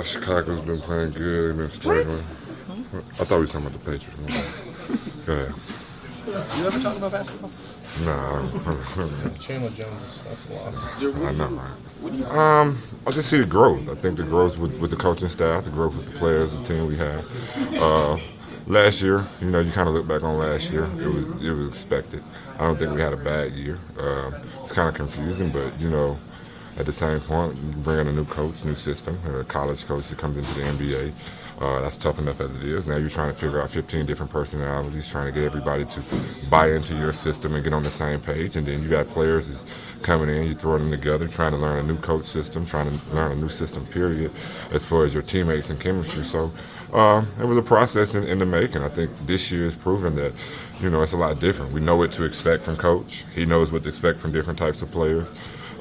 Chicago's been playing good and been struggling. I thought we were talking about the Patriots. Go ahead. You ever talk about basketball? Nah. Chandler Jones, that's lost. I know, right? I just see the growth. I think the growth with the coaching staff, the growth with the players, the team we have. Last year, you kind of look back on last year. It was expected. I don't think we had a bad year. It's kind of confusing, but at the same point, you bring in a new coach, new system, a college coach that comes into the NBA. That's tough enough as it is. Now you're trying to figure out 15 different personalities, trying to get everybody to buy into your system and get on the same page. And then you got players that's coming in, you throw them together, trying to learn a new coach system, trying to learn a new system, period, as far as your teammates and chemistry. So it was a process in the making. I think this year has proven that, it's a lot different. We know what to expect from coach. He knows what to expect from different types of players.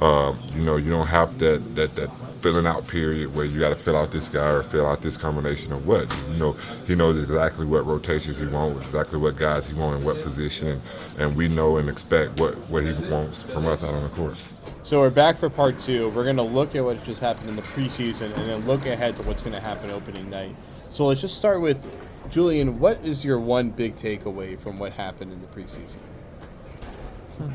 You don't have that filling out period where you got to fill out this guy or fill out this combination or what. He knows exactly what rotations he wants, exactly what guys he wants in what position, and we know and expect what he wants from us out on the court. So we're back for part two. We're going to look at what just happened in the preseason and then look ahead to what's going to happen opening night. So let's just start with, Julian, what is your one big takeaway from what happened in the preseason?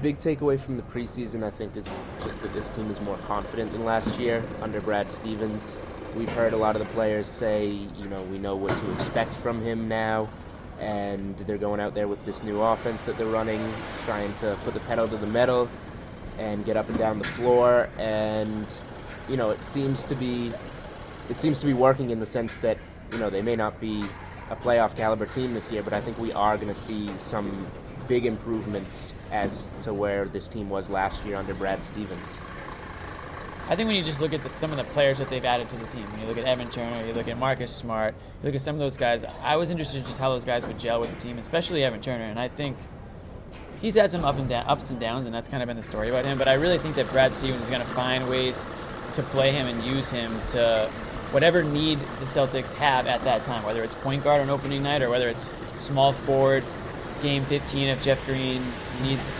Big takeaway from the preseason, I think, is just that this team is more confident than last year under Brad Stevens. We've heard a lot of the players say, we know what to expect from him now, and they're going out there with this new offense that they're running, trying to put the pedal to the metal and get up and down the floor. And it seems to be working in the sense that they may not be a playoff caliber team this year, but I think we are going to see some big improvements as to where this team was last year under Brad Stevens. I think when you just look at some of the players that they've added to the team, when you look at Evan Turner, you look at Marcus Smart, you look at some of those guys, I was interested in just how those guys would gel with the team, especially Evan Turner, and I think he's had some ups and downs, and that's kind of been the story about him, but I really think that Brad Stevens is going to find ways to play him and use him to whatever need the Celtics have at that time, whether it's point guard on opening night or whether it's small forward, game 15 if Jeff Green needs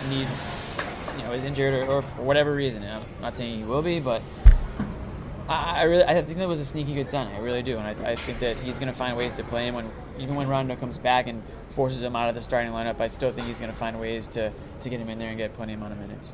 is injured or for whatever reason. I'm not saying he will be, but I think that was a sneaky good sign. I really do, and I think that he's going to find ways to play him even when Rondo comes back and forces him out of the starting lineup. I still think he's going to find ways to get him in there and get plenty amount of minutes.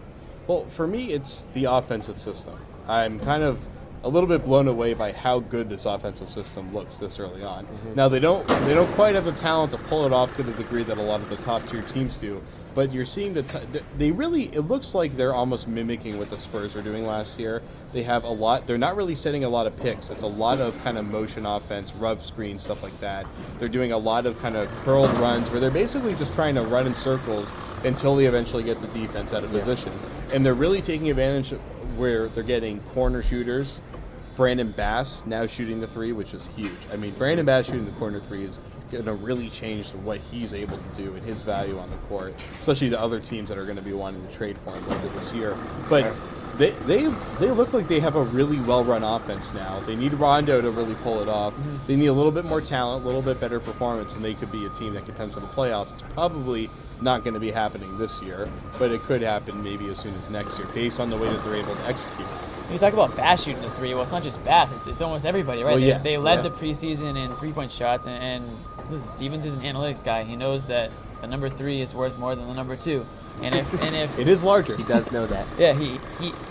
Well, for me, it's the offensive system. I'm kind of a little bit blown away by how good this offensive system looks this early on. Mm-hmm. Now they don't quite have the talent to pull it off to the degree that a lot of the top tier teams do, but you're seeing it looks like they're almost mimicking what the Spurs were doing last year. They have a lot. They're not really setting a lot of picks. It's a lot of kind of motion offense, rub screen, stuff like that. They're doing a lot of kind of curled runs where they're basically just trying to run in circles until they eventually get the defense out of position. And they're really taking advantage of where they're getting corner shooters. Brandon Bass now shooting the three, which is huge. I mean, Brandon Bass shooting the corner three is going to really change what he's able to do and his value on the court, especially to other teams that are going to be wanting to trade for him later this year. But they look like they have a really well-run offense now. They need Rondo to really pull it off. Mm-hmm. They need a little bit more talent, a little bit better performance, and they could be a team that contends for the playoffs. It's probably not going to be happening this year, but it could happen maybe as soon as next year based on the way that they're able to execute. You talk about Bass shooting the three. Well, it's not just Bass. It's almost everybody, right? Well, they led the preseason in three-point shots, and listen, Stevens is an analytics guy. He knows that the number 3 is worth more than the number 2. And if it is larger, he does know that. Yeah, he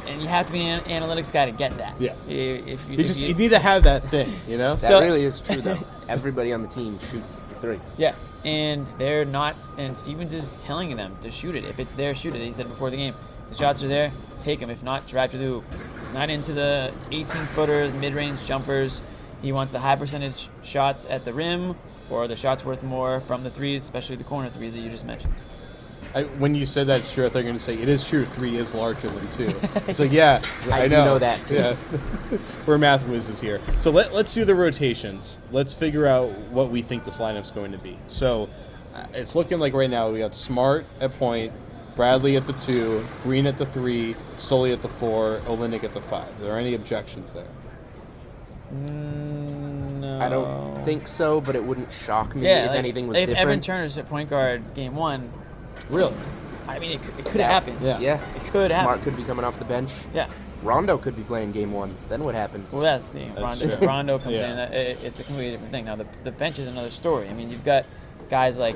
and you have to be an analytics guy to get that. Yeah. You need to have that thing, That really is true, though. Everybody on the team shoots the 3. Yeah, and they're not. And Stevens is telling them to shoot it. If it's there, shoot it. He said before the game, if the shots are there, take them. If not, drive to the hoop. He's not into the 18-footers, mid-range jumpers. He wants the high percentage shots at the rim or the shots worth more from the threes, especially the corner threes that you just mentioned. When you said that's true, I thought you were going to say, it is true, 3 is larger than 2. It's like, yeah, I do know that, too. Yeah. We're math whizzes here. So let's do the rotations. Let's figure out what we think this lineup's going to be. So it's looking like right now we got Smart at point, Bradley at the 2, Green at the 3, Sully at the 4, Olynyk at the 5. Are there any objections there? No. I don't think so, but it wouldn't shock me if anything was different. Evan Turner's at point guard game 1. Really? I mean, it could happen. Yeah. It could happen. Smart could be coming off the bench. Yeah. Rondo could be playing game 1. Then what happens? Well, that's the thing. That's If true. Rondo comes Yeah. in, it's a completely different thing. Now, the bench is another story. I mean, you've got guys like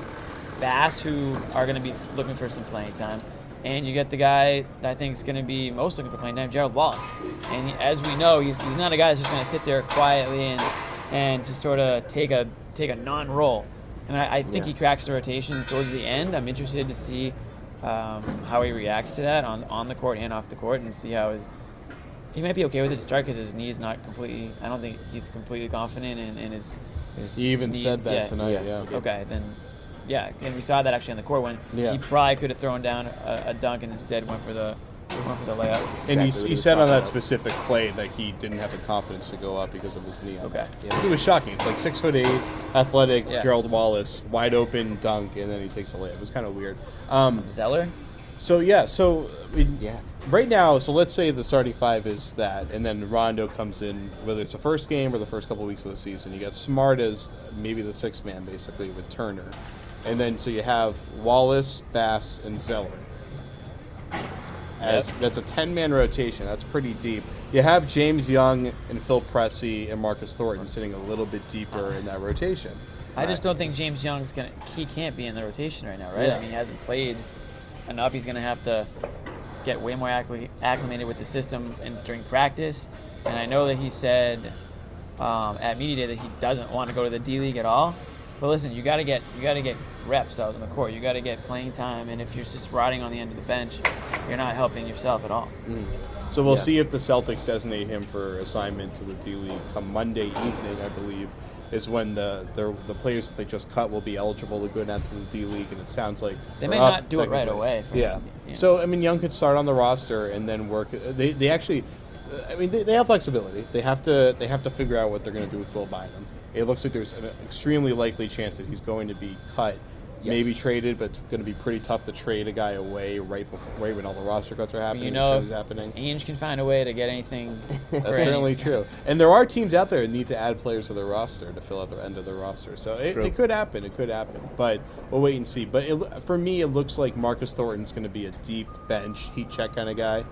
Bass who are going to be looking for some playing time. And you get the guy that I think is going to be most looking for playing time, Gerald Wallace. And as we know, he's not a guy that's just going to sit there quietly and just sort of take a non-role. And I think he cracks the rotation towards the end. I'm interested to see how he reacts to that on the court and off the court, and see how he might be okay with it to start because his knee's not completely. I don't think he's completely confident in his. He even knees. said that tonight. Yeah. Okay, then. Yeah, and we saw that actually on the court when he probably could have thrown down a dunk and instead went for the layup. And Exactly he what said on that about. specific play that he didn't have the confidence to go up because of his knee. Okay. It was shocking. It's like 6'8", athletic Gerald Wallace, wide open dunk, and then he takes a layup. It was kind of weird. Zeller? Right now, so let's say the starting five is that, and then Rondo comes in, whether it's the first game or the first couple of weeks of the season. You got Smart as maybe the sixth man, basically, with Turner. And then so you have Wallace, Bass, and Zeller. That's a 10-man rotation. That's pretty deep. You have James Young and Phil Pressey and Marcus Thornton sitting a little bit deeper in that rotation. I just don't think James Young's he can't be in the rotation right now, right? Yeah. I mean, he hasn't played enough. He's gonna have to get way more acclimated with the system during practice. And I know that he said at media day that he doesn't want to go to the D League at all. But listen, you gotta get reps out on the court. You gotta get playing time, and if you're just riding on the end of the bench, you're not helping yourself at all. So we'll see if the Celtics designate him for assignment to the D League come Monday evening, I believe, is when the players that they just cut will be eligible to go down to the D League, and it sounds like They may they're not up do it right technically. away. Yeah. Yeah. So I mean, Young could start on the roster and then work. They actually, I mean, they have flexibility. They have to figure out what they're going to do with Will Bynum. It looks like there's an extremely likely chance that he's going to be cut. Yes. Maybe traded, but it's going to be pretty tough to trade a guy away right when all the roster cuts are happening. You know, and if trades happening. Ainge can find a way to get anything. That's certainly true. And there are teams out there that need to add players to their roster to fill out the end of their roster. So it could happen. It could happen. But we'll wait and see. But for me, it looks like Marcus Thornton's going to be a deep bench, heat check kind of guy.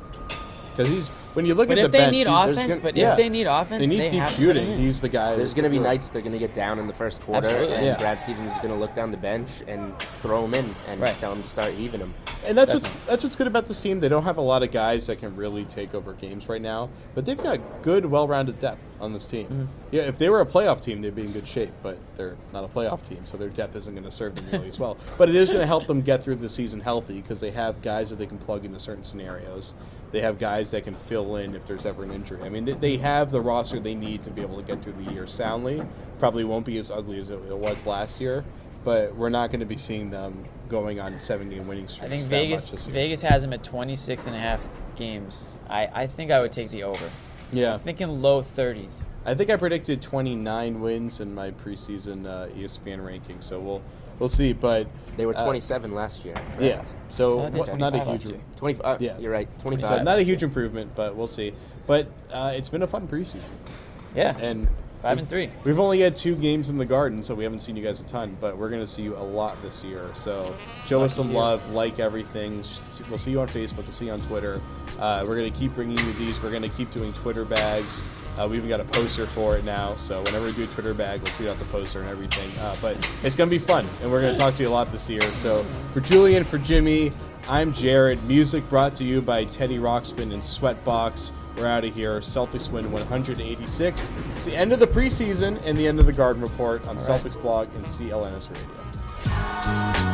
Because when you look at the If they bench, need offense, yeah. if they need offense, they need deep have to put him shooting. in. He's the guy. There's going to be nights they're going to get down in the first quarter, Absolutely. and Yeah. Brad Stevens is going to look down the bench and throw him in and tell him to start heaving him. And that's what's good about this team. They don't have a lot of guys that can really take over games right now, but they've got good, well-rounded depth on this team. Mm-hmm. Yeah, if they were a playoff team, they'd be in good shape, but they're not a playoff team, so their depth isn't going to serve them nearly as well. But it is going to help them get through the season healthy because they have guys that they can plug into certain scenarios. They have guys that can fill in if there's ever an injury. I mean, they have the roster they need to be able to get through the year soundly. Probably won't be as ugly as it was last year, but we're not going to be seeing them going on 7-game winning streaks. I think that much this year. Vegas has him at 26.5 games. I think I would take the over. Yeah. I'm thinking low 30s. I think I predicted 29 wins in my preseason ESPN ranking, so we'll see. But They were 27 last year. Correct? yeah, so I think not a 25 last huge. year. 25. Yeah. You're right. 25. So not a huge improvement, but we'll see. But it's been a fun preseason, Yeah. and 5-3. we've only had 2 games in the Garden, so we haven't seen you guys a ton. But we're going to see you a lot this year. So show us some love, like everything. We'll see you on Facebook. We'll see you on Twitter. We're going to keep bringing you these. We're going to keep doing Twitter bags. We even got a poster for it now, so whenever we do a Twitter bag, we'll tweet out the poster and everything. But it's going to be fun, and we're going to talk to you a lot this year. So for Julian, for Jimmy, I'm Jared. Music brought to you by Teddy Roxman and Sweatbox. We're out of here. Celtics win 186. It's the end of the preseason and the end of the Garden Report on Celtics Blog and CLNS Radio.